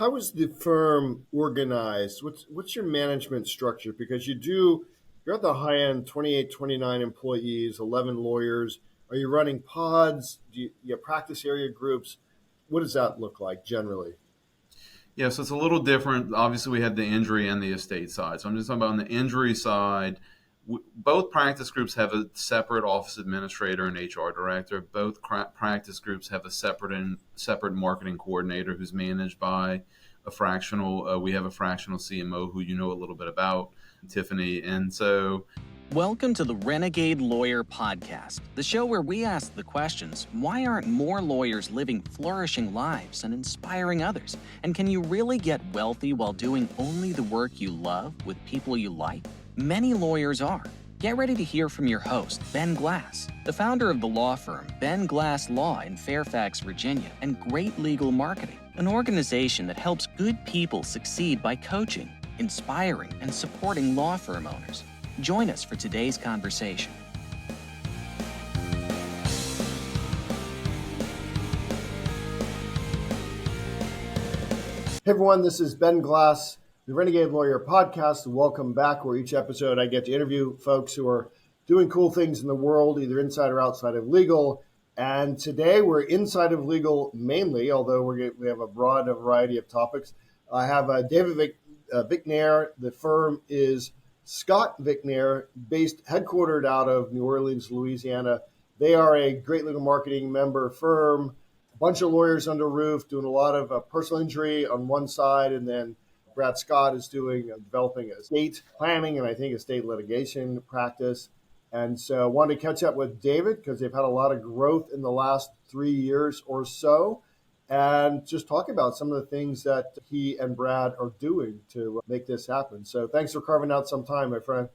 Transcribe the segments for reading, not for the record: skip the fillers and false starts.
how is the firm organized? What's your management structure? Because you're at the high end, 28, 29 employees, 11 lawyers. Are you running pods? Do you have practice area groups? What does that look like generally? Yeah, so it's a little different. Obviously, we had the injury and the estate side. So I'm just talking about on the injury side. Both practice groups have a separate office administrator and HR director. Both practice groups have a separate marketing coordinator who's managed by a fractional. We have a fractional CMO who you know a little bit about, Tiffany, and so. Welcome to the Renegade Lawyer Podcast, the show where we ask the questions, why aren't more lawyers living flourishing lives and inspiring others? And can you really get wealthy while doing only the work you love with people you like? Many lawyers are. Get ready to hear from your host, Ben Glass, the founder of the law firm Ben Glass Law in Fairfax, Virginia, and Great Legal Marketing, an organization that helps good people succeed by coaching, inspiring, and supporting law firm owners. Join us for today's conversation. Hey everyone, this is Ben Glass, the Renegade Lawyer Podcast. Welcome back, where each episode I get to interview folks who are doing cool things in the world, either inside or outside of legal. And today we're inside of legal mainly, although we have a broad variety of topics. I have David Vicknair. The firm is Scott Vicknair, headquartered out of New Orleans, Louisiana. They are a Great Legal Marketing member firm, a bunch of lawyers under roof, doing a lot of personal injury on one side, and then Brad Scott is developing estate planning and I think estate litigation practice. And so I wanted to catch up with David because they've had a lot of growth in the last 3 years or so, and just talk about some of the things that he and Brad are doing to make this happen. So thanks for carving out some time, my friend.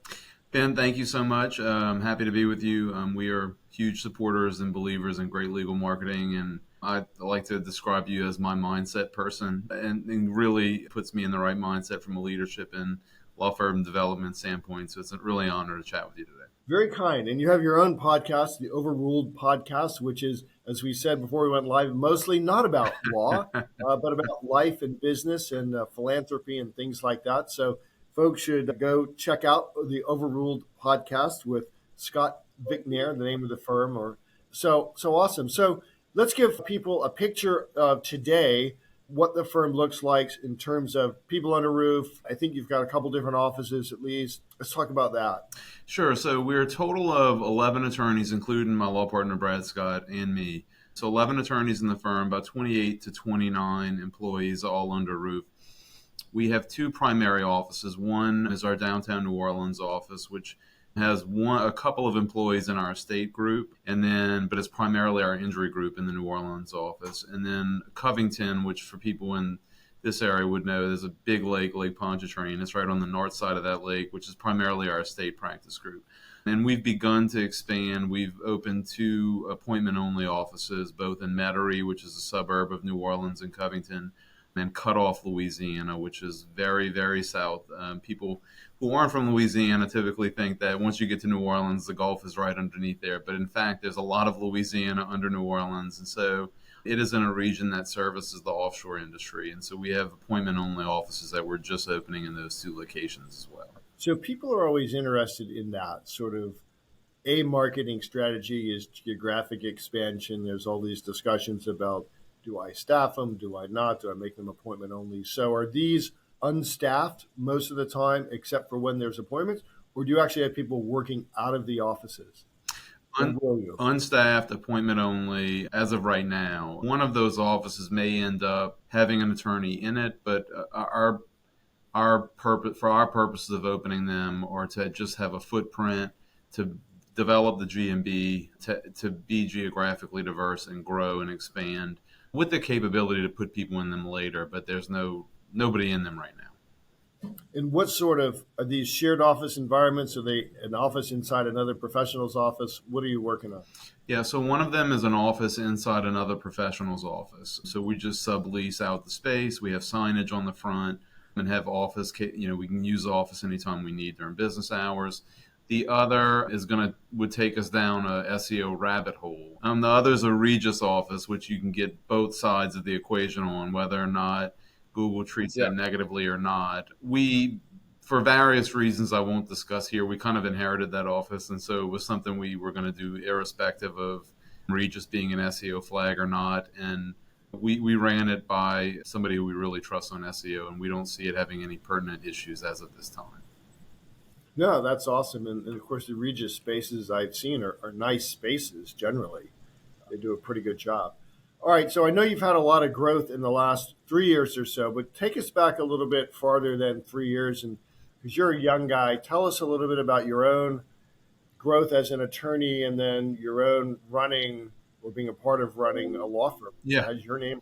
Ben, thank you so much. I'm happy to be with you. We are huge supporters and believers in great legal marketing, and I like to describe you as my mindset person, and really puts me in the right mindset from a leadership and law firm development standpoint. So it's a really honor to chat with you today. Very kind. And you have your own podcast, the Overruled Podcast, which is, as we said before we went live, mostly not about law, but about life and business and philanthropy and things like that. So folks should go check out the Overruled Podcast with Scott Vicknair, the name of the firm. So awesome. So let's give people a picture of today, what the firm looks like in terms of people under roof. I think you've got a couple different offices at least. Let's talk about that. Sure. So we're a total of 11 attorneys, including my law partner, Brad Scott, and me. So 11 attorneys in the firm, about 28 to 29 employees, all under roof. We have two primary offices. One is our downtown New Orleans office, which has a couple of employees in our estate group, but it's primarily our injury group in the New Orleans office. And then Covington, which for people in this area would know, there's a big lake, Lake Pontchartrain. It's right on the north side of that lake, which is primarily our estate practice group. And we've begun to expand. We've opened two appointment-only offices, both in Metairie, which is a suburb of New Orleans, and Covington, and Cutoff, Louisiana, which is very, very south. People who aren't from Louisiana typically think that once you get to New Orleans, the Gulf is right underneath there. But in fact, there's a lot of Louisiana under New Orleans. And so it is in a region that services the offshore industry. And so we have appointment-only offices that we're just opening in those two locations as well. So people are always interested in that sort of a marketing strategy is geographic expansion. There's all these discussions about, do I staff them? Do I not? Do I make them appointment only? So are these unstaffed most of the time, except for when there's appointments? Or do you actually have people working out of the offices? Unstaffed, appointment only, as of right now. One of those offices may end up having an attorney in it, but our purpose, for our purposes of opening them, or to just have a footprint to develop the G&B, to be geographically diverse and grow and expand, with the capability to put people in them later, but there's nobody in them right now. And what sort of, are these shared office environments? Are they an office inside another professional's office? What are you working on? Yeah, so one of them is an office inside another professional's office. So we just sublease out the space. We have signage on the front and have office, we can use the office anytime we need during business hours. The other would take us down a SEO rabbit hole. The other is a Regis office, which you can get both sides of the equation on, whether or not Google treats Yeah. that negatively or not. We, for various reasons I won't discuss here, we kind of inherited that office, and so it was something we were going to do irrespective of Regis being an SEO flag or not. And we ran it by somebody who we really trust on SEO, and we don't see it having any pertinent issues as of this time. No, that's awesome. And of course, the Regis spaces I've seen are nice spaces generally. They do a pretty good job. All right, so I know you've had a lot of growth in the last 3 years or so, but take us back a little bit farther than 3 years. And because you're a young guy, tell us a little bit about your own growth as an attorney and then your own running or being a part of running a law firm. Yeah. Has your name?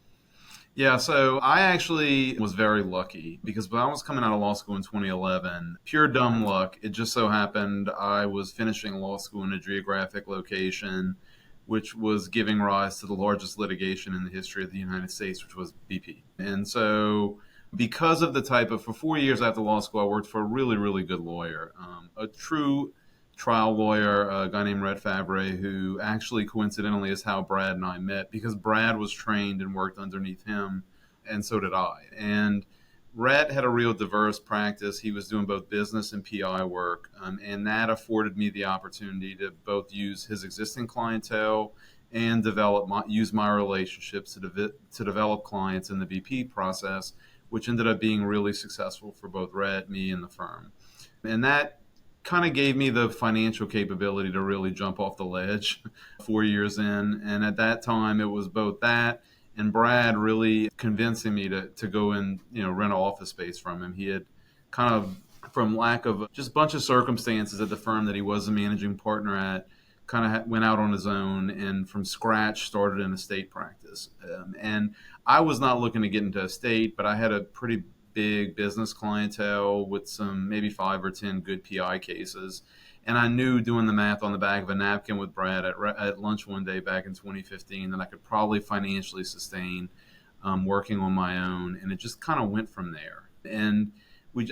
Yeah, so I actually was very lucky because when I was coming out of law school in 2011, pure dumb luck, it just so happened I was finishing law school in a geographic location, which was giving rise to the largest litigation in the history of the United States, which was BP. And so because of the for 4 years after law school, I worked for a really, really good lawyer, a true trial lawyer, a guy named Rhett Fabre, who actually coincidentally is how Brad and I met because Brad was trained and worked underneath him, and so did I. And Rhett had a real diverse practice. He was doing both business and PI work, and that afforded me the opportunity to both use his existing clientele and use my relationships to develop clients in the BP process, which ended up being really successful for both Rhett, me, and the firm. And that kind of gave me the financial capability to really jump off the ledge 4 years in. And at that time, it was both that and Brad really convincing me to go and, rent an office space from him. He had kind of, from lack of just a bunch of circumstances at the firm that he was a managing partner at, kind of went out on his own and from scratch started an estate practice. And I was not looking to get into estate, but I had a pretty big business clientele with some maybe 5 or 10 good PI cases. And I knew doing the math on the back of a napkin with Brad at lunch one day back in 2015 that I could probably financially sustain working on my own. And it just kind of went from there. And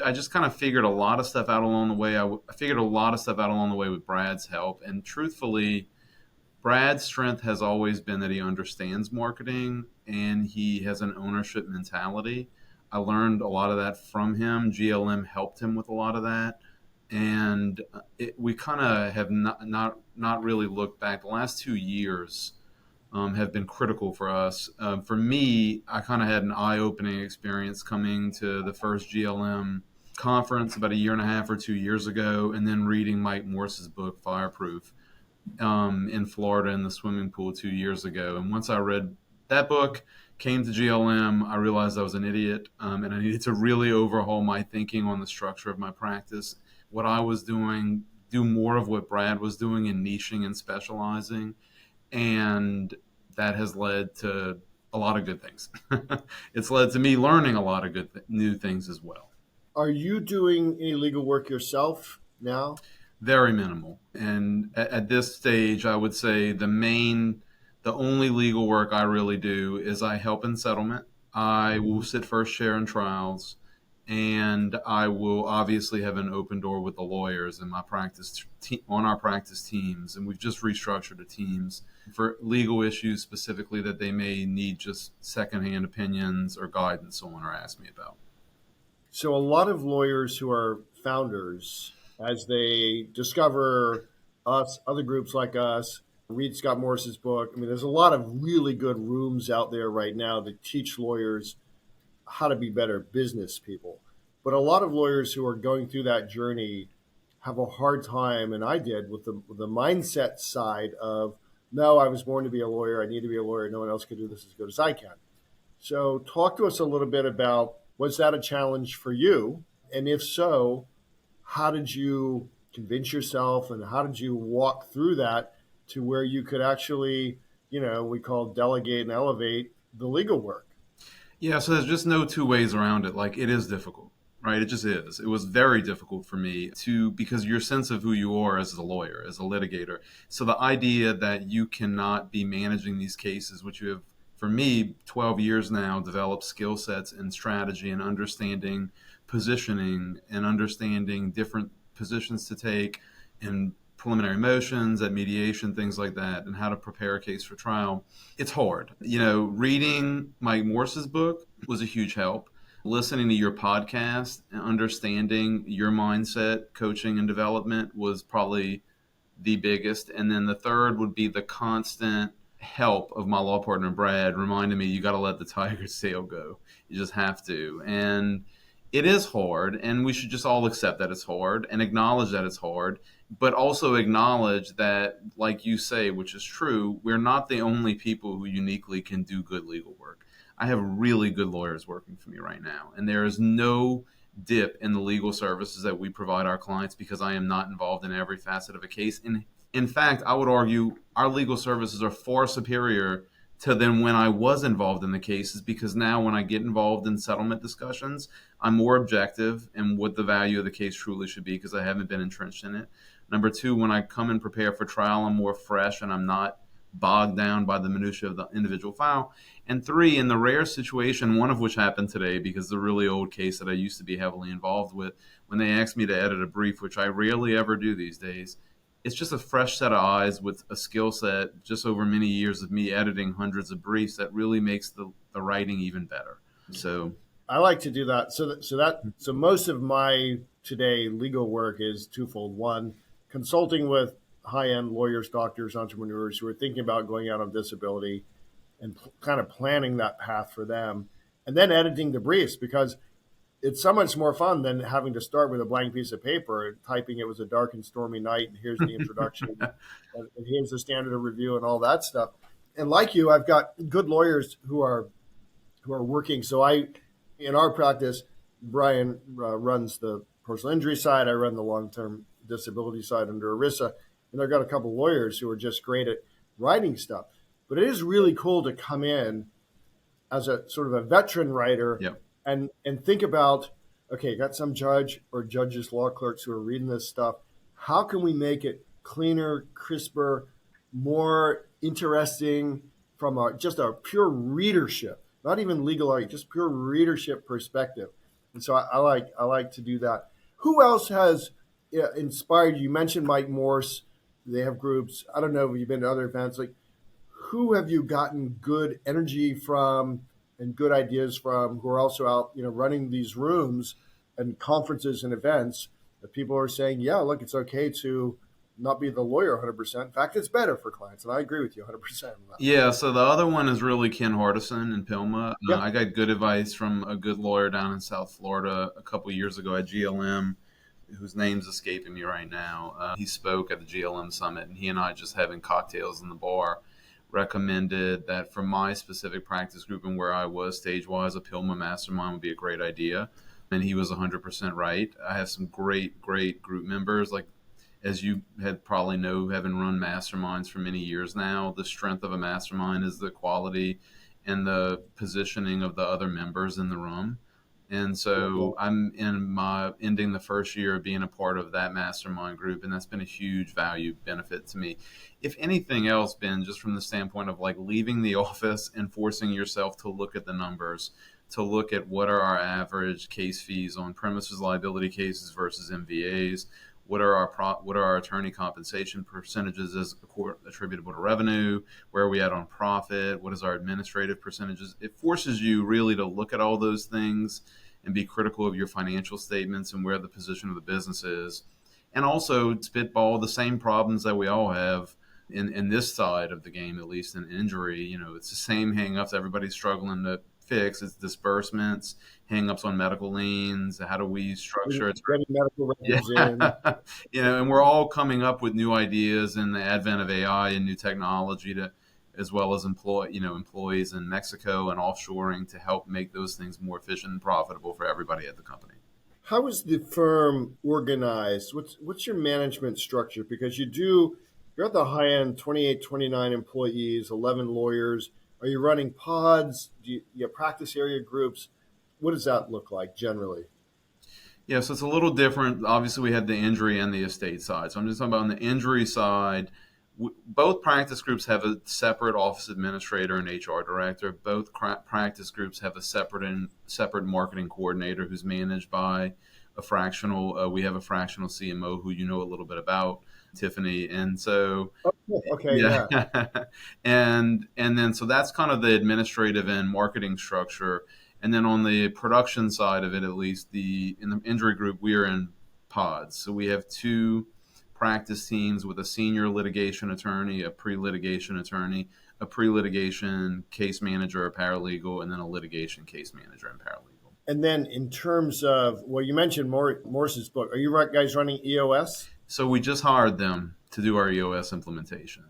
I just kind of figured a lot of stuff out along the way. I figured a lot of stuff out along the way with Brad's help. And truthfully, Brad's strength has always been that he understands marketing and he has an ownership mentality. I learned a lot of that from him. GLM helped him with a lot of that. And we kind of have not really looked back. The last 2 years have been critical for us. For me, I kind of had an eye-opening experience coming to the first GLM conference about a year and a half or 2 years ago, and then reading Mike Morse's book, Fireproof, in Florida in the swimming pool 2 years ago. And once I read that book, came to GLM, I realized I was an idiot, and I needed to really overhaul my thinking on the structure of my practice, what I was doing, do more of what Brad was doing in niching and specializing, and that has led to a lot of good things. It's led to me learning a lot of new things as well. Are you doing any legal work yourself now? Very minimal. And at this stage, I would say the only legal work I really do is I help in settlement. I will sit first chair in trials, and I will obviously have an open door with the lawyers in my practice on our practice teams. And we've just restructured the teams for legal issues specifically that they may need just secondhand opinions or guidance on or ask me about. So a lot of lawyers who are founders, as they discover us, other groups like us, read Scott Morse's book. I mean, there's a lot of really good rooms out there right now that teach lawyers how to be better business people. But a lot of lawyers who are going through that journey have a hard time, and I did, with the mindset side of, no, I was born to be a lawyer. I need to be a lawyer. No one else can do this as good as I can. So talk to us a little bit about, was that a challenge for you? And if so, how did you convince yourself and how did you walk through that to where you could actually, we call delegate and elevate the legal work? Yeah, so there's just no two ways around it. Like, it is difficult, right? It just is. It was very difficult for me because your sense of who you are as a lawyer, as a litigator. So the idea that you cannot be managing these cases, which you have, for me, 12 years now, developed skill sets and strategy and understanding positioning and understanding different positions to take in preliminary motions, at mediation, things like that, and how to prepare a case for trial. It's hard. Reading Mike Morse's book was a huge help. Listening to your podcast and understanding your mindset, coaching and development was probably the biggest. And then the third would be the constant help of my law partner, Brad, reminding me you got to let the tiger's tail go. You just have to. And it is hard. And we should just all accept that it's hard and acknowledge that it's hard, but also acknowledge that, like you say, which is true, we're not the only people who uniquely can do good legal work. I have really good lawyers working for me right now, and there is no dip in the legal services that we provide our clients because I am not involved in every facet of a case. And in fact, I would argue our legal services are far superior to than when I was involved in the cases, because now when I get involved in settlement discussions, I'm more objective in what the value of the case truly should be because I haven't been entrenched in it. Number two, when I come and prepare for trial, I'm more fresh and I'm not bogged down by the minutia of the individual file. And three, in the rare situation, one of which happened today because the really old case that I used to be heavily involved with, when they asked me to edit a brief, which I rarely ever do these days, it's just a fresh set of eyes with a skill set just over many years of me editing hundreds of briefs that really makes the writing even better. So I like to do that. So most of my today legal work is twofold. One, consulting with high-end lawyers, doctors, entrepreneurs who are thinking about going out on disability and kind of planning that path for them, and then editing the briefs because it's so much more fun than having to start with a blank piece of paper and typing it was a dark and stormy night and here's the introduction and here's the standard of review and all that stuff. And like you, I've got good lawyers who are working. So in our practice, Brian runs the personal injury side. I run the long-term disability side under ERISA. And I've got a couple of lawyers who are just great at writing stuff. But it is really cool to come in as a sort of a veteran writer. Yep. And think about, okay, got some judge or judges, law clerks who are reading this stuff. How can we make it cleaner, crisper, more interesting from just a pure readership, not even legal art, just pure readership perspective? And so I like to do that. Who else has inspired you? You mentioned Mike Morse. They have groups. I don't know if you've been to other events. Like, who have you gotten good energy from and good ideas from who are also out, running these rooms and conferences and events that people are saying, yeah, look, it's okay to not be the lawyer 100%. In fact, it's better for clients. And I agree with you 100%. Yeah, so the other one is really Ken Hardison in Pilma. Yep. I got good advice from a good lawyer down in South Florida a couple of years ago at GLM, whose name's escaping me right now. He spoke at the GLM Summit, and he and I, just having cocktails in the bar, recommended that for my specific practice group and where I was stage-wise, a Pilma mastermind would be a great idea. And he was 100% right. I have some great group members, like, as you had probably know, having run masterminds for many years now, the strength of a mastermind is the quality and the positioning of the other members in the room. And so I'm ending the first year of being a part of that mastermind group, and that's been a huge value benefit to me. If anything else, Ben, just from the standpoint of like leaving the office and forcing yourself to look at the numbers, to look at what are our average case fees on premises liability cases versus MVAs, what are our attorney compensation percentages as attributable to revenue, where are we at on profit, what is our administrative percentages. It forces you really to look at all those things and be critical of your financial statements and where the position of the business is, and also spitball the same problems that we all have in this side of the game, at least in injury. It's the same hang-ups everybody's struggling to fix. It's disbursements, hang-ups on medical liens. How do we structure it? Getting medical records in. And we're all coming up with new ideas in the advent of AI and new technology as well as employees in Mexico and offshoring to help make those things more efficient and profitable for everybody at the company. How is the firm organized? What's your management structure? Because you're at the high end, 28, 29 employees, 11 lawyers. Are you running pods? Do you have practice area groups? What does that look like generally? Yeah, so it's a little different. Obviously, we had the injury and the estate side. So I'm just talking about on the injury side. Both practice groups have a separate office administrator and HR director. Both practice groups have a separate marketing coordinator who's managed by a fractional. We have a fractional CMO who you know a little bit about, Tiffany, and so and then so that's kind of the administrative and marketing structure. And then on the production side of it, at least in the injury group, we are in pods. So we have 2 practice teams with a senior litigation attorney, a pre-litigation attorney, a pre-litigation case manager, a paralegal, and then a litigation case manager and paralegal. And then in terms of, well, you mentioned Morris's book. Are you guys running EOS? So we just hired them to do our EOS implementation.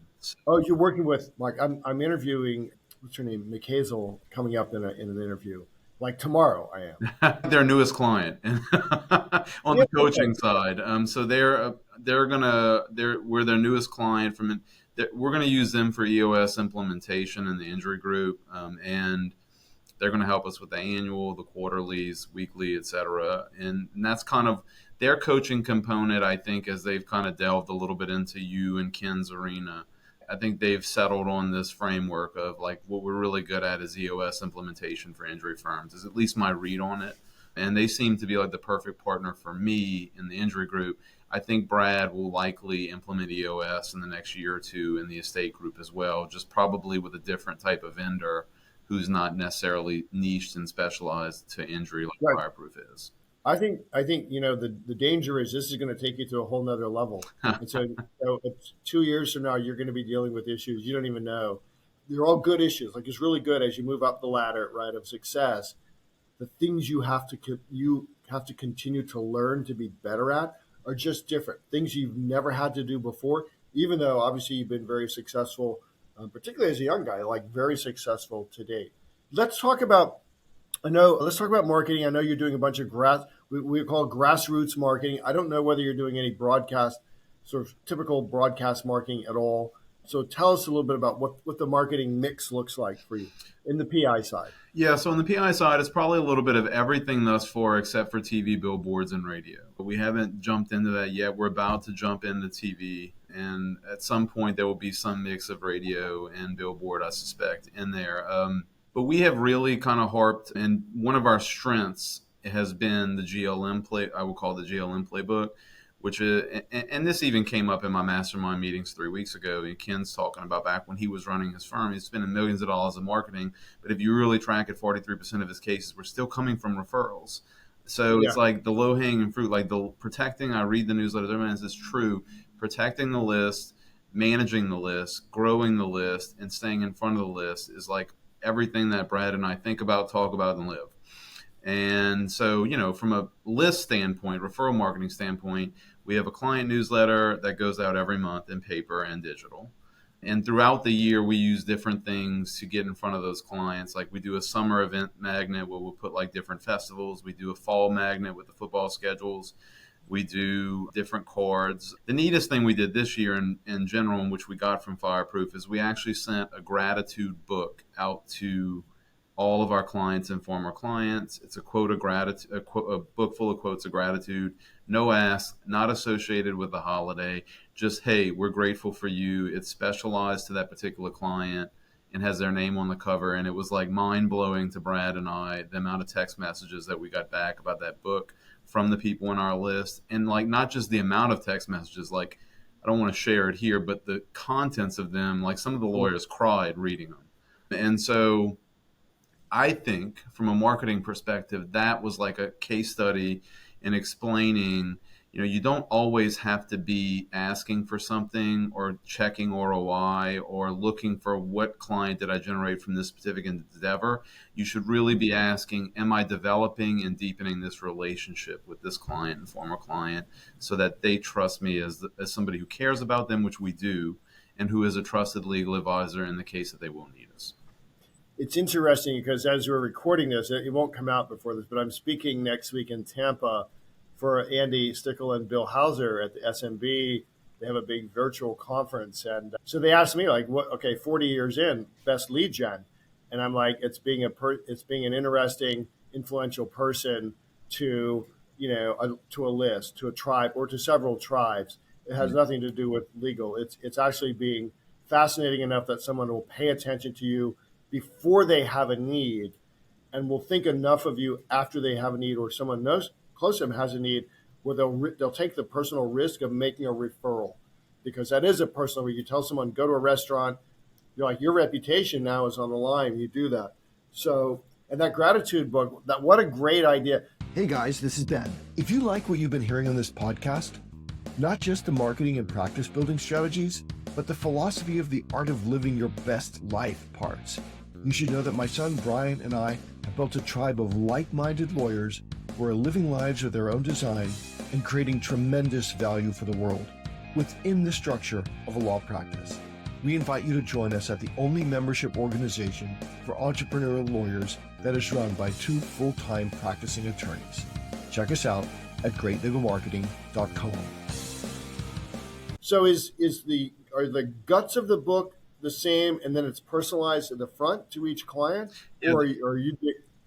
Oh, you're working with, like, I'm interviewing, what's her name, McHazel, coming up in an interview. Like tomorrow, I am their newest client on the coaching side. So we're their newest client we're going to use them for EOS implementation in the injury group, and they're going to help us with the annual, the quarterlies, weekly, et cetera. And that's kind of their coaching component, I think, as they've kind of delved a little bit into you and Ken's arena. I think they've settled on this framework of like what we're really good at is EOS implementation for injury firms, is at least my read on it. And they seem to be like the perfect partner for me in the injury group. I think Brad will likely implement EOS in the next year or 2 in the estate group as well, just probably with a different type of vendor who's not necessarily niched and specialized to injury like Right. Fireproof is. I think the danger is this is going to take you to a whole nother level. And so 2 years from now, you're going to be dealing with issues you don't even know. They're all good issues. Like, it's really good as you move up the ladder, right, of success. The things you have to continue to learn to be better at are just different. Things you've never had to do before, even though obviously you've been very successful, particularly as a young guy, like very successful to date. Let's talk about marketing. I know you're doing a bunch of we call it grassroots marketing. I don't know whether you're doing any broadcast, sort of typical broadcast marketing at all. So tell us a little bit about what the marketing mix looks like for you in the PI side. Yeah, so on the PI side, it's probably a little bit of everything thus far except for TV, billboards, and radio. But we haven't jumped into that yet. We're about to jump into TV, and at some point there will be some mix of radio and billboard, I suspect, in there. But we have really kind of harped, and one of our strengths has been the GLM I will call the GLM playbook, which is, and this even came up in my mastermind meetings 3 weeks ago. And Ken's talking about back when he was running his firm, he's spending millions of dollars in marketing. But if you really track it, 43% of his cases were still coming from referrals. So It's like the low hanging fruit, like I read the newsletters, everyone says it's true, protecting the list, managing the list, growing the list, and staying in front of the list is like everything that Brad and I think about, talk about, and live. And so, from a list standpoint, referral marketing standpoint, we have a client newsletter that goes out every month in paper and digital. And throughout the year, we use different things to get in front of those clients. Like we do a summer event magnet where we'll put like different festivals. We do a fall magnet with the football schedules. We do different cards. The neatest thing we did this year in general, and which we got from Fireproof, is we actually sent a gratitude book out to all of our clients and former clients. It's a quote of gratitude, a book full of quotes of gratitude. No ask, not associated with the holiday. Just, hey, we're grateful for you. It's specialized to that particular client and has their name on the cover. And it was like mind blowing to Brad and I, the amount of text messages that we got back about that book from the people in our list. And like, not just the amount of text messages, like, I don't want to share it here, but the contents of them, like some of the lawyers cried reading them. And so I think from a marketing perspective, that was like a case study in explaining, you don't always have to be asking for something or checking ROI or looking for what client did I generate from this specific endeavor. You should really be asking, am I developing and deepening this relationship with this client and former client so that they trust me as somebody who cares about them, which we do, and who is a trusted legal advisor in the case that they will need us. It's interesting because as we're recording this, it won't come out before this, but I'm speaking next week in Tampa for Andy Stickle and Bill Hauser at the SMB. They have a big virtual conference. And so they asked me, like, 40 years in, best lead gen. And I'm like, it's being an interesting, influential person to, to a list, to a tribe, or to several tribes. It has nothing to do with legal. It's actually being fascinating enough that someone will pay attention to you before they have a need, and will think enough of you after they have a need, or someone knows close to them has a need, where they'll take the personal risk of making a referral, because that is a personal. Where you tell someone, go to a restaurant, you're like, your reputation now is on the line. You do that. So And that gratitude book, what a great idea. Hey guys, this is Ben. If you like what you've been hearing on this podcast, not just the marketing and practice building strategies, but the philosophy of the art of living your best life parts, you should know that my son Brian and I have built a tribe of like-minded lawyers who are living lives of their own design and creating tremendous value for the world within the structure of a law practice. We invite you to join us at the only membership organization for entrepreneurial lawyers that is run by 2 full-time practicing attorneys. Check us out at greatlegalmarketing.com. So are the guts of the book the same, and then it's personalized at the front to each client, or are you?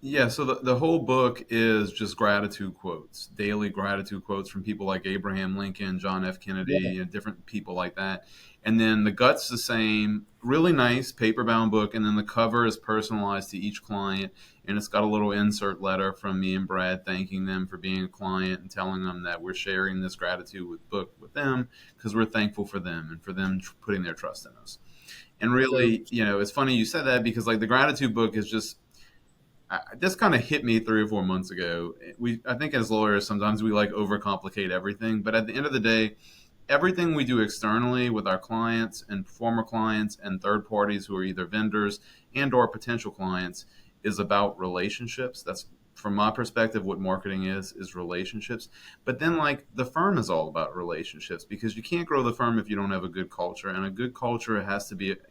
Yeah, so the whole book is just gratitude quotes, daily gratitude quotes from people like Abraham Lincoln, John F. Kennedy, and different people like that. And then the gut's the same, really nice paper-bound book, and then the cover is personalized to each client, and it's got a little insert letter from me and Brad thanking them for being a client and telling them that we're sharing this gratitude book with them because we're thankful for them and for them putting their trust in us. And really, it's funny you said that because like the gratitude book is just, this kind of hit me 3 or 4 months ago. I think as lawyers, sometimes we like overcomplicate everything, but at the end of the day, everything we do externally with our clients and former clients and third parties who are either vendors and or potential clients is about relationships. That's, from my perspective, what marketing is relationships. But then like the firm is all about relationships because you can't grow the firm if you don't have a good culture. And a good culture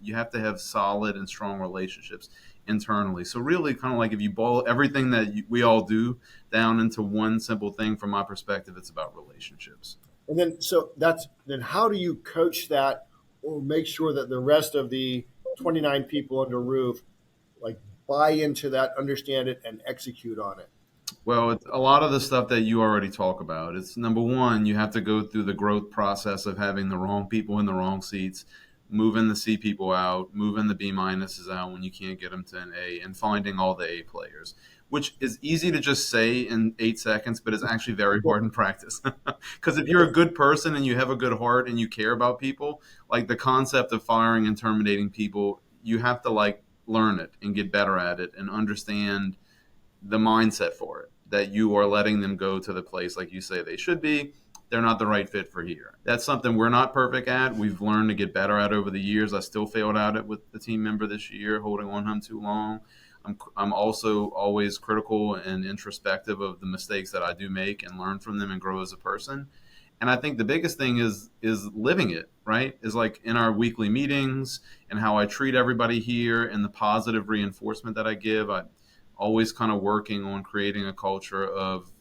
you have to have solid and strong relationships internally. So really kind of like if you boil everything that we all do down into one simple thing, from my perspective, it's about relationships. And then how do you coach that or make sure that the rest of the 29 people under roof like buy into that, understand it, and execute on it? Well, it's a lot of the stuff that you already talk about. It's number one, you have to go through the growth process of having the wrong people in the wrong seats, moving the C people out, moving the B minuses out when you can't get them to an A, and finding all the A players, which is easy to just say in 8 seconds, but it's actually very hard in practice. Because if you're a good person and you have a good heart and you care about people, like the concept of firing and terminating people, you have to like learn it and get better at it and understand the mindset for it, that you are letting them go to the place like you say they should be. They're not the right fit for here. That's something we're not perfect at. We've learned to get better at over the years. I still failed at it with the team member this year, holding on him too long. I'm also always critical and introspective of the mistakes that I do make and learn from them and grow as a person. And I think the biggest thing is living it, right? Is like in our weekly meetings and how I treat everybody here and the positive reinforcement that I give. I always kind of working on creating a culture of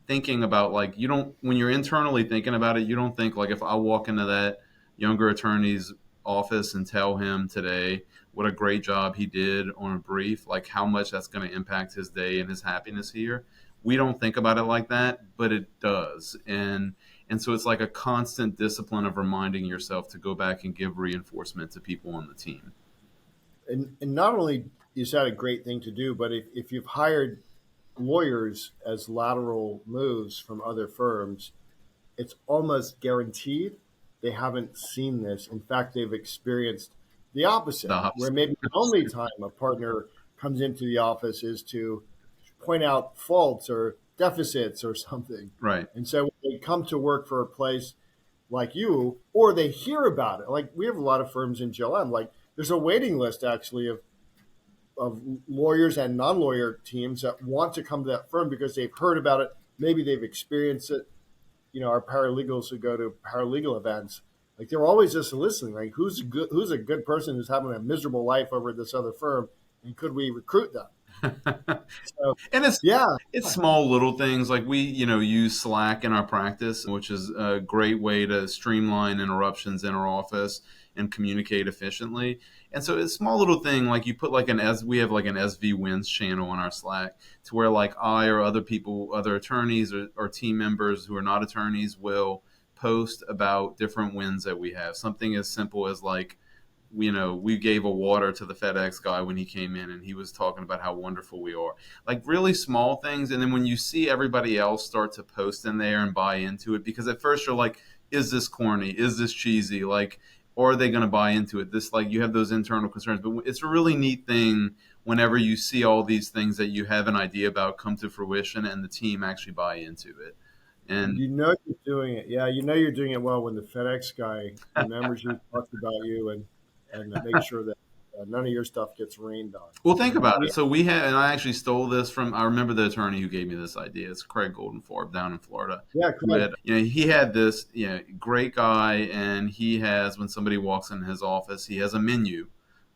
thinking about like, when you're internally thinking about it, you don't think like if I walk into that younger attorney's office and tell him today what a great job he did on a brief, like how much that's going to impact his day and his happiness here. We don't think about it like that, but it does. And so it's like a constant discipline of reminding yourself to go back and give reinforcement to people on the team. And not only is that a great thing to do, but if you've hired lawyers as lateral moves from other firms, it's almost guaranteed they haven't seen this. In fact, they've experienced the opposite, where maybe the only time a partner comes into the office is to point out faults or deficits or something. Right. And so when they come to work for a place like you, or they hear about it, like we have a lot of firms in GLM, like there's a waiting list actually of lawyers and non-lawyer teams that want to come to that firm because they've heard about it. Maybe they've experienced it. Our paralegals who go to paralegal events, like they're always just listening, like who's a good person who's having a miserable life over at this other firm, and could we recruit them? So, and it's small little things like we use Slack in our practice, which is a great way to streamline interruptions in our office and communicate efficiently. And so it's a small little thing, like you put like we have like an SV wins channel on our Slack to where like I or other people, other attorneys or team members who are not attorneys will post about different wins that we have. Something as simple as like, we gave a water to the FedEx guy when he came in and he was talking about how wonderful we are. Like really small things. And then when you see everybody else start to post in there and buy into it, because at first you're like, is this corny? Is this cheesy? Like, or are they going to buy into it? This, like, you have those internal concerns, but it's a really neat thing whenever you see all these things that you have an idea about come to fruition and the team actually buy into it. And you know you're doing it. Yeah, you know you're doing it well when the FedEx guy remembers you, talks about you, and makes sure that none of your stuff gets rained on. well, think about it. So we had, and I actually stole this from, I remember the attorney who gave me this idea. It's Craig Goldenfarb down in Florida. Yeah, correct. He had this, great guy, and he has, when somebody walks in his office, he has a menu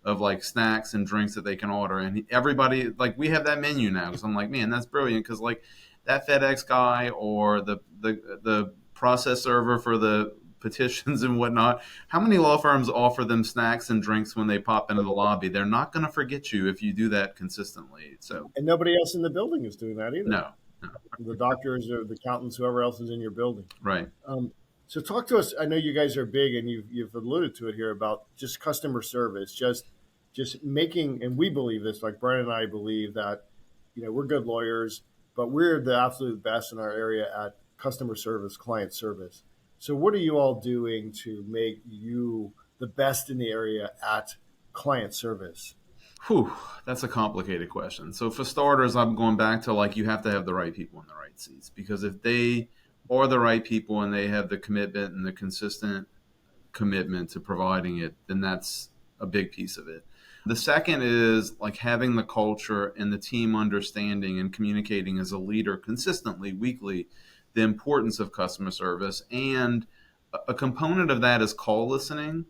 of like snacks and drinks that they can order. And everybody, like, we have that menu now. Because I'm like, man, that's brilliant. Because like that FedEx guy or the process server for the petitions and whatnot, how many law firms offer them snacks and drinks when they pop into the lobby? They're not going to forget you if you do that consistently. So, and nobody else in the building is doing that either. No. The doctors or the accountants, whoever else is in your building. Right. So talk to us. I know you guys are big, and you've alluded to it here about just customer service, just making. And we believe this, like Brian and I believe that, we're good lawyers, but we're the absolute best in our area at customer service, client service. So what are you all doing to make you the best in the area at client service? Whew, that's a complicated question. So for starters, I'm going back to like you have to have the right people in the right seats, because if they are the right people and they have the commitment and the consistent commitment to providing it, then that's a big piece of it. The second is like having the culture and the team understanding and communicating as a leader consistently, weekly, the importance of customer service. And a component of that is call listening.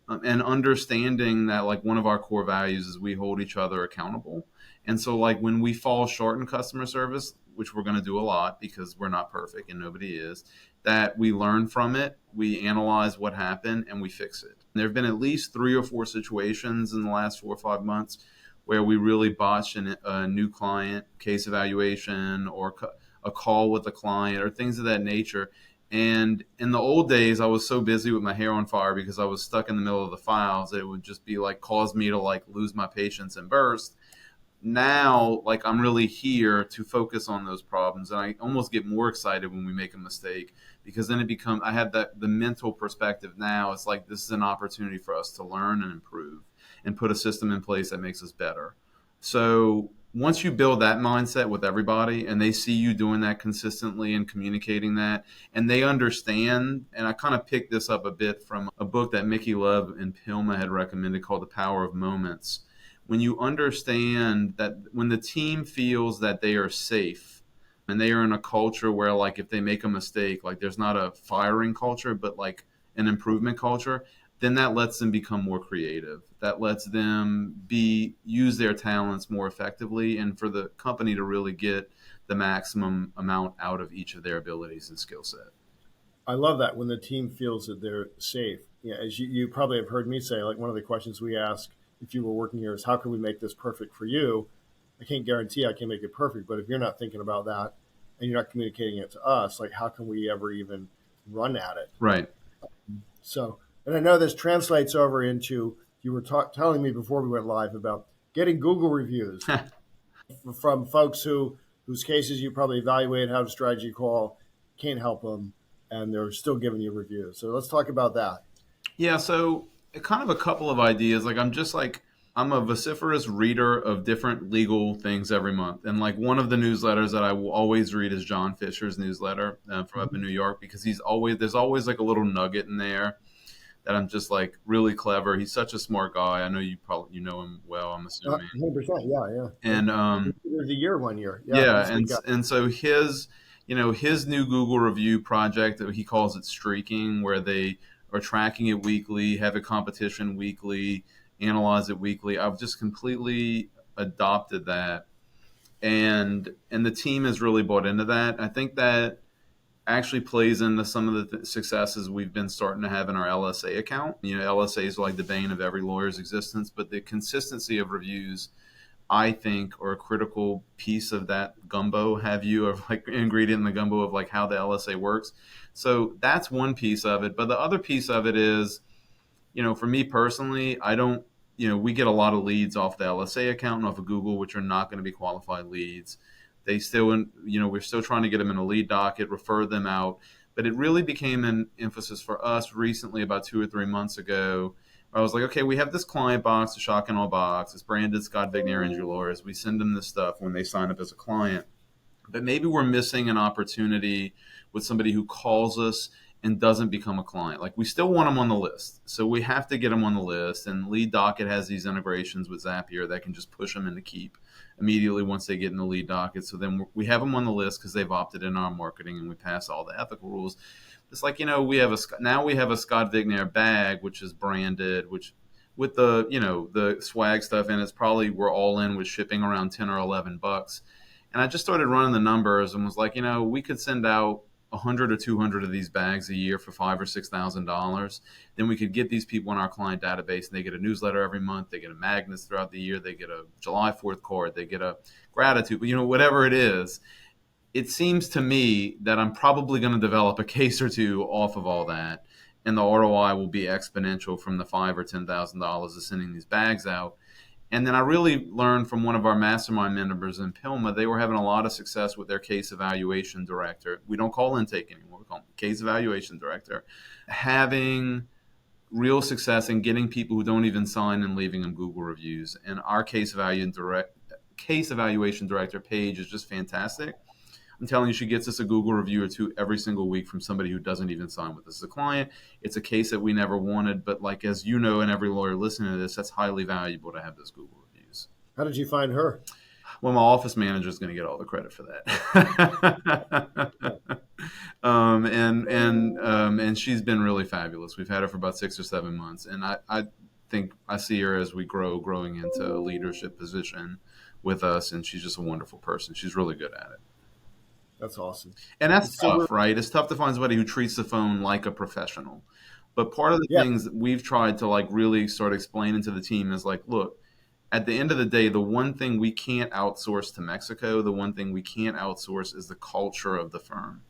And understanding that like one of our core values is we hold each other accountable. And so like when we fall short in customer service, which we're going to do a lot because we're not perfect and nobody is, that we learn from it, we analyze what happened, and we fix it. There have been at least 3 or 4 situations in the last 4 or 5 months where we really botched a new client case evaluation or a call with a client or things of that nature. And in the old days, I was so busy with my hair on fire because I was stuck in the middle of the files that it would just be like cause me to like lose my patience and burst. Now, like I'm really here to focus on those problems, and I almost get more excited when we make a mistake because then I have the mental perspective now. It's like this is an opportunity for us to learn and improve and put a system in place that makes us better. So once you build that mindset with everybody and they see you doing that consistently and communicating that, and they understand, and I kind of picked this up a bit from a book that Mickey Love and Pilma had recommended called The Power of Moments. When you understand that when the team feels that they are safe and they are in a culture where like if they make a mistake, like there's not a firing culture, but like an improvement culture, then that lets them become more creative. That lets them use their talents more effectively and for the company to really get the maximum amount out of each of their abilities and skill set. I love that when the team feels that they're safe. As you probably have heard me say, like one of the questions we ask if you were working here is how can we make this perfect for you? I can't guarantee I can make it perfect, but if you're not thinking about that and you're not communicating it to us, like how can we ever even run at it? Right. So, and I know this translates over into, you were telling me before we went live about getting Google reviews from folks whose cases you probably evaluate, how to strategy call, can't help them, and they're still giving you reviews. So let's talk about that. Yeah, so kind of a couple of ideas. Like I'm a vociferous reader of different legal things every month. And like one of the newsletters that I will always read is John Fisher's newsletter from up in New York, because there's always like a little nugget in there that I'm just like really clever. He's such a smart guy. I know you know him well, I'm assuming. 100%, yeah. And the year 1 year. And so his new Google review project, that he calls it streaking, where they are tracking it weekly, have a competition weekly, analyze it weekly. I've just completely adopted that. And the team has really bought into that. I think that actually plays into some of the successes we've been starting to have in our LSA account. LSAs are like the bane of every lawyer's existence, but the consistency of reviews, I think, are a critical piece of that gumbo, of like ingredient in the gumbo of like how the LSA works. So that's one piece of it. But the other piece of it is, for me personally, we get a lot of leads off the LSA account and off of Google, which are not going to be qualified leads. They still, we're still trying to get them in a lead docket, refer them out. But it really became an emphasis for us recently, about 2 or 3 months ago, I was like, okay, we have this client box, the shock and awe box. It's branded Scott Vicknair Injury Lawyers. We send them this stuff when they sign up as a client. But maybe we're missing an opportunity with somebody who calls us and doesn't become a client. Like, we still want them on the list. So we have to get them on the list. And Lead Docket has these integrations with Zapier that can just push them into keep immediately once they get in the Lead Docket. So then we have them on the list because they've opted in our marketing and we pass all the ethical rules. It's like, we have a Scott Vicknair bag, which is branded, which with the, the swag stuff in it's probably we're all in with shipping around 10 or 11 bucks. And I just started running the numbers and was like, we could send out 100 or 200 of these bags a year for $5,000 or $6,000. Then we could get these people in our client database, and they get a newsletter every month. They get a magnets throughout the year. They get a July 4th card. They get a gratitude, whatever it is. It seems to me that I'm probably going to develop a case or two off of all that, and the ROI will be exponential from the $5,000 or $10,000 of sending these bags out. And then I really learned from one of our mastermind members in Pilma, they were having a lot of success with their case evaluation director. We don't call intake anymore. We call them case evaluation director. Having real success in getting people who don't even sign and leaving them Google reviews. And our case evaluation director page is just fantastic. I'm telling you, she gets us a Google review or two every single week from somebody who doesn't even sign with us as a client. It's a case that we never wanted, but like, as you know, and every lawyer listening to this, that's highly valuable to have those Google reviews. How did you find her? Well, my office manager is going to get all the credit for that. And she's been really fabulous. We've had her for about 6 or 7 months. And I think I see her as we growing into a leadership position with us. And she's just a wonderful person. She's really good at it. That's awesome. And that's tough, right? It's tough to find somebody who treats the phone like a professional. But part of the things that we've tried to really start explaining to the team is look, at the end of the day, the one thing we can't outsource to Mexico, the one thing we can't outsource is the culture of the firm.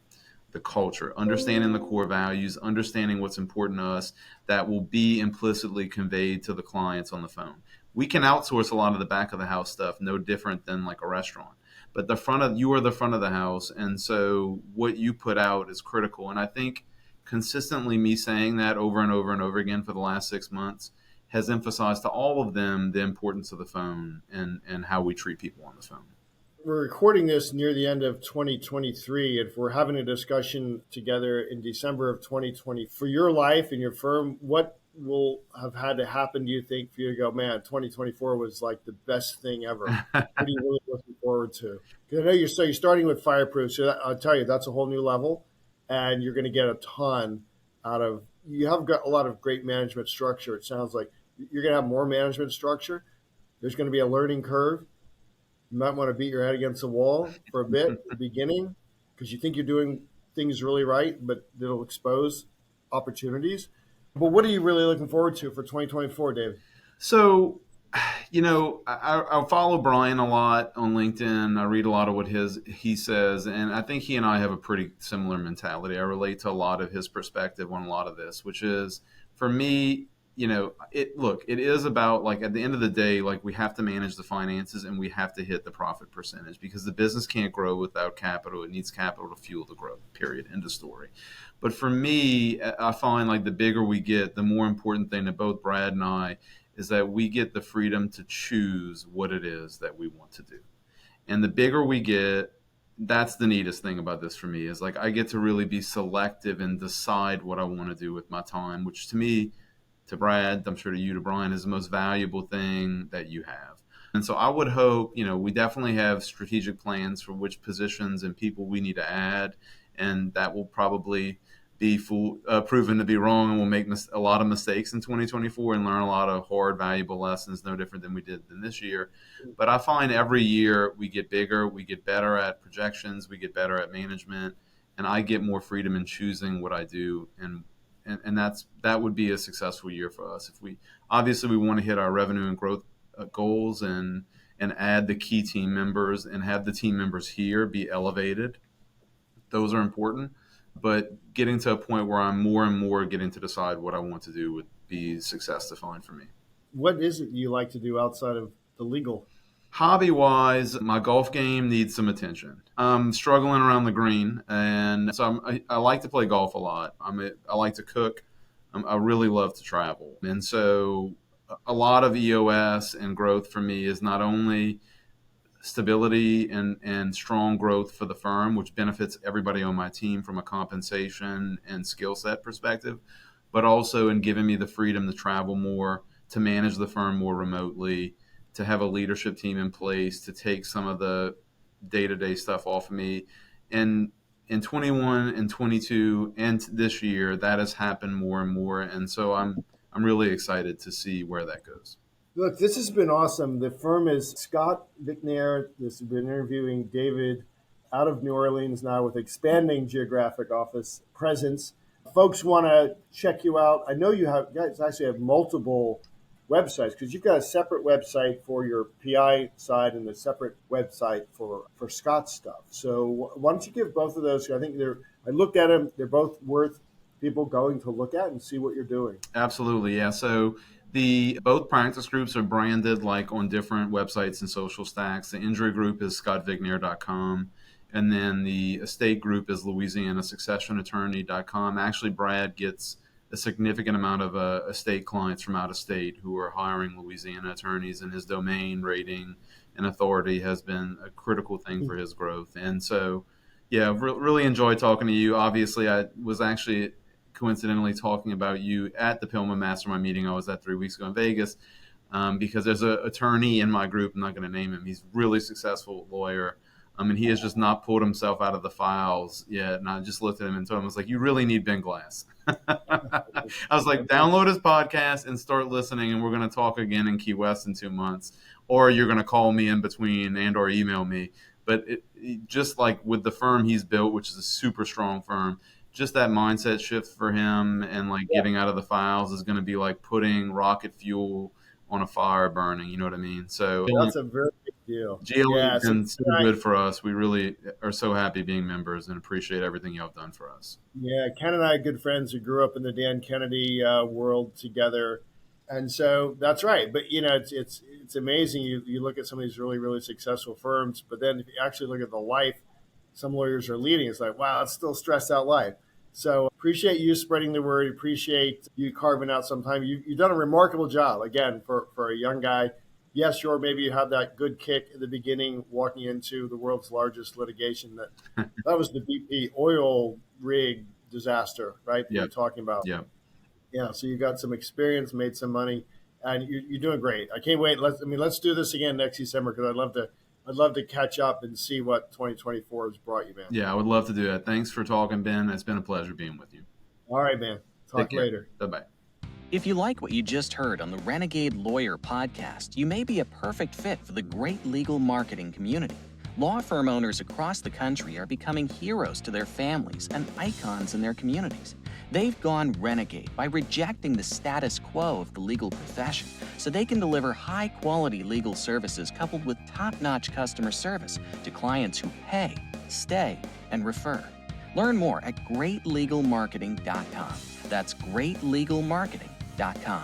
The culture, understanding the core values, understanding what's important to us that will be implicitly conveyed to the clients on the phone. We can outsource a lot of the back of the house stuff, no different than a restaurant. But you are the front of the house, and so what you put out is critical. And I think consistently me saying that over and over and over again for the last 6 months has emphasized to all of them the importance of the phone and how we treat people on the phone. We're recording this near the end of 2023. If we're having a discussion together in December of 2020, for your life and your firm, what will have had to happen, do you think, for you to go, man, 2024 was the best thing ever? What are you really looking forward to? Because I know you're starting with Fireproof, so I'll tell you, that's a whole new level, and you're going to get a ton out of, you have got a lot of great management structure. It sounds like you're going to have more management structure. There's going to be a learning curve. You might want to beat your head against the wall for a bit at the beginning because you think you're doing things really right, but it'll expose opportunities. But what are you really looking forward to for 2024, David? So, I follow Brian a lot on LinkedIn. I read a lot of what he says, and I think he and I have a pretty similar mentality. I relate to a lot of his perspective on a lot of this, which is, for me, it is about, at the end of the day, we have to manage the finances and we have to hit the profit percentage because the business can't grow without capital. It needs capital to fuel the growth, period, end of story. But for me, I find the bigger we get, the more important thing to both Brad and I is that we get the freedom to choose what it is that we want to do. And the bigger we get, that's the neatest thing about this for me is I get to really be selective and decide what I want to do with my time, which to me, to Brad, I'm sure to you, to Brian, is the most valuable thing that you have. And so I would hope, we definitely have strategic plans for which positions and people we need to add, and that will probably be proven to be wrong, and we'll make a lot of mistakes in 2024 and learn a lot of hard, valuable lessons, no different than we did in this year. But I find every year we get bigger, we get better at projections, we get better at management, and I get more freedom in choosing what I do, and that would be a successful year for us. If we want to hit our revenue and growth goals and add the key team members and have the team members here be elevated. Those are important, but getting to a point where I'm more and more getting to decide what I want to do would be success defined for me. What is it you like to do outside of the legal? Hobby-wise, my golf game needs some attention. I'm struggling around the green, and so I like to play golf a lot. I like to cook. I really love to travel. And so a lot of EOS and growth for me is not only stability and strong growth for the firm, which benefits everybody on my team from a compensation and skill set perspective, but also in giving me the freedom to travel more, to manage the firm more remotely, to have a leadership team in place, to take some of the day-to-day stuff off of me. And in 21 and 22 and this year, that has happened more and more. And so I'm really excited to see where that goes. Look, this has been awesome. The firm is Scott Vicknair. This has been interviewing David out of New Orleans now with expanding geographic office presence. Folks want to check you out. I know you guys actually have multiple websites because you've got a separate website for your PI side and a separate website for Scott's stuff. So why don't you give both of those? I think I looked at them. They're both worth people going to look at and see what you're doing. Absolutely. Yeah. So both practice groups are branded like on different websites and social stacks. The injury group is scottvicknair.com. And then the estate group is louisianasuccessionattorney.com. Actually, Brad gets a significant amount of estate clients from out of state who are hiring Louisiana attorneys, and his domain rating and authority has been a critical thing for his growth. And so, yeah, really enjoyed talking to you. Obviously, I was actually coincidentally talking about you at the Pillman Mastermind meeting I was at 3 weeks ago in Vegas, because there's an attorney in my group. I'm not going to name him. He's a really successful lawyer. And he has just not pulled himself out of the files yet. And I just looked at him and told him, I was like, you really need Ben Glass. I was like, download his podcast and start listening. And we're going to talk again in Key West in 2 months. Or you're going to call me in between and or email me. But just like with the firm he's built, which is a super strong firm, just that mindset shift for him and like getting out of the files is going to be like putting rocket fuel on a fire burning. You know what I mean? So that's a very big deal. GLE has been so good for us. We really are so happy being members and appreciate everything y'all have done for us. Yeah, Ken and I are good friends who grew up in the Dan Kennedy world together. And so that's right. But, you know, it's amazing. You look at some of these really, really successful firms, but then if you actually look at the life some lawyers are leading, it's like, wow, it's still stressed out life. So appreciate you spreading the word. Appreciate you carving out some time. You've done a remarkable job, again, for a young guy. Yes, sure, maybe you had that good kick at the beginning walking into the world's largest litigation. That was the BP oil rig disaster, right? That you're talking about. Yeah. Yeah, so you got some experience, made some money, and you're doing great. I can't wait. Let's do this again next December because I'd love to catch up and see what 2024 has brought you, man. Yeah, I would love to do that. Thanks for talking, Ben. It's been a pleasure being with you. All right, man. Talk later. Bye-bye. If you like what you just heard on the Renegade Lawyer Podcast, you may be a perfect fit for the great legal marketing community. Law firm owners across the country are becoming heroes to their families and icons in their communities. They've gone renegade by rejecting the status quo of the legal profession so they can deliver high-quality legal services coupled with top-notch customer service to clients who pay, stay, and refer. Learn more at greatlegalmarketing.com. That's greatlegalmarketing.com.